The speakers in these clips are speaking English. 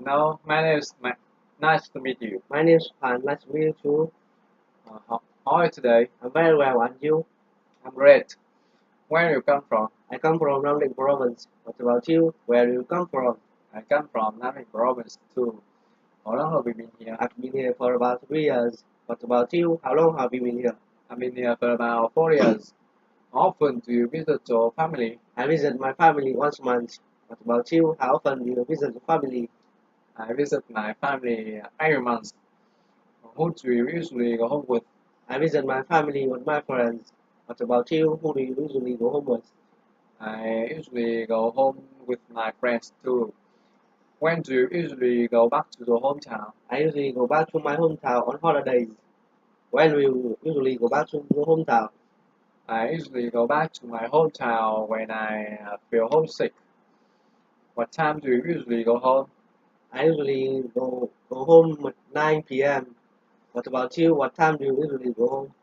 No, my name is nice to meet you. My name is Han. Nice to meet you too. How are you today? I'm very well, and you? I'm great. Where do you come from? I come from Nam province. What about you? Where do you come from? I come from Nam province too. How long have you been here? I've been here for about 3 years. What about you? How long have you been here? I've been here for about 4 years. How often do you visit your family? I visit my family once a month. What about you? How often do you visit your family? I visit my family every month. Who do you usually go home with? I visit my family with my friends. What about you? Who do you usually go home with? I usually go home with my friends too. When do you usually go back to your hometown? I usually go back to my hometown on holidays. When will you usually go back to your hometown? I usually go back to my hometown when I feel homesick. What time do you usually go home? I usually go home at 9 p.m. What about you? What time do you usually go home?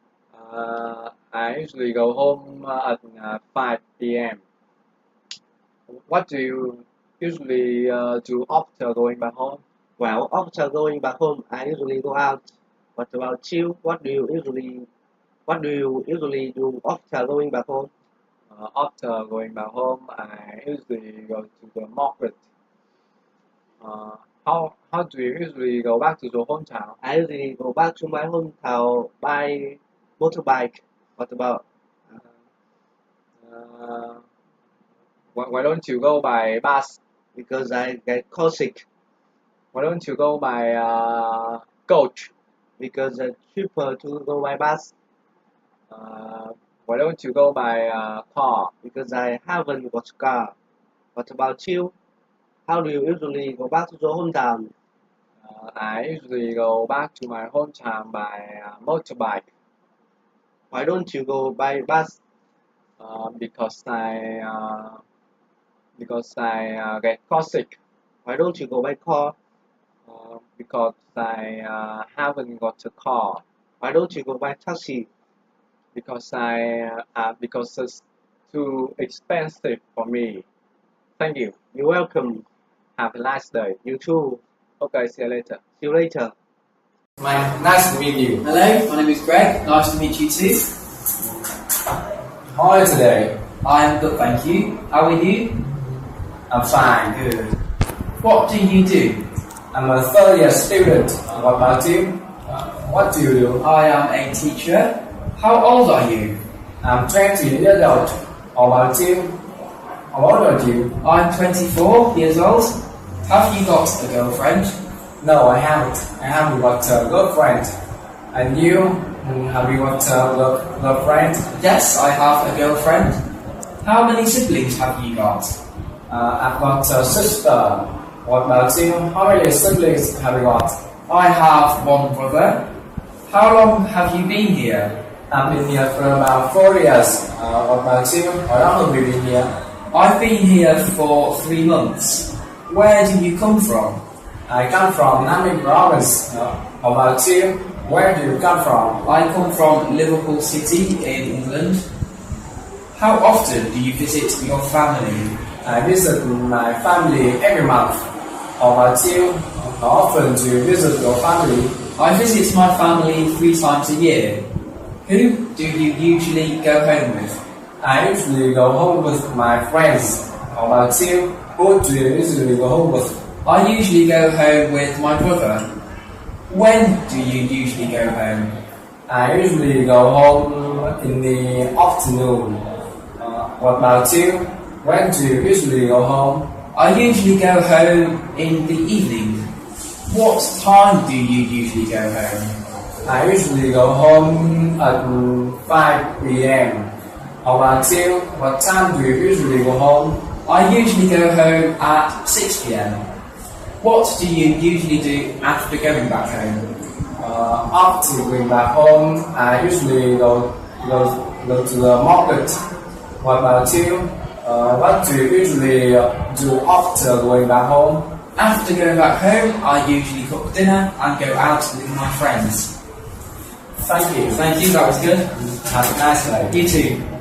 I usually go home at 5 p.m. What do you usually do after going back home? Well, after going back home, I usually go out. What about you? What do you usually do after going back home? After going back home, I usually go to the market. How do you usually go back to your hometown? I usually go back to my hometown by motorbike. What about? Uh, why don't you go by bus? Because I get car sick. Why don't you go by coach? Because it's cheaper to go by bus. Why don't you go by car? Because I haven't got a car. What about you? How do you usually go back to your hometown? I usually go back to my hometown by motorbike. Why don't you go by bus? Because I get car sick. Why don't you go by car? Because I haven't got a car. Why don't you go by taxi? Because it's too expensive for me. Thank you. You're welcome. Have a nice day. You too. Okay, see you later. See you later. Nice to meet you. Hello, my name is Greg. Nice to meet you too. How are you today? I'm good, thank you. How are you? I'm fine. Good. What do you do? I'm a third-year student. What about you? What do you do? I am a teacher. How old are you? I'm 20 years old. How about you? How old are you? I'm 24 years old. Have you got a girlfriend? No, I haven't. I haven't got a girlfriend. And you? Have you got a girlfriend? Yes, I have a girlfriend. How many siblings have you got? I've got a sister. What about you? How many siblings have you got? I have one brother. How long have you been here? I've been here for about 4 years. What about you? How long have you been here? I've been here for 3 months. Where do you come from? I come from Nam province. How about you? Where do you come from? I come from Liverpool City in England. How often do you visit your family? I visit my family every month. How about you? How often do you visit your family? I visit my family 3 times a year. Who do you usually go home with? I usually go home with my friends. How about you? Who do you usually go home with? I usually go home with my brother. When do you usually go home? I usually go home in the afternoon. What about you? When do you usually go home? I usually go home in the evening. What time do you usually go home? I usually go home at 5 p.m. How about you? What time do you usually go home? I usually go home at 6 p.m. What do you usually do after going back home? After going back home, I usually go to the market. What about you? What do you usually do after going back home? After going back home, I usually cook dinner and go out with my friends. Thank you. Thank you, that was good. Have a nice day. You too.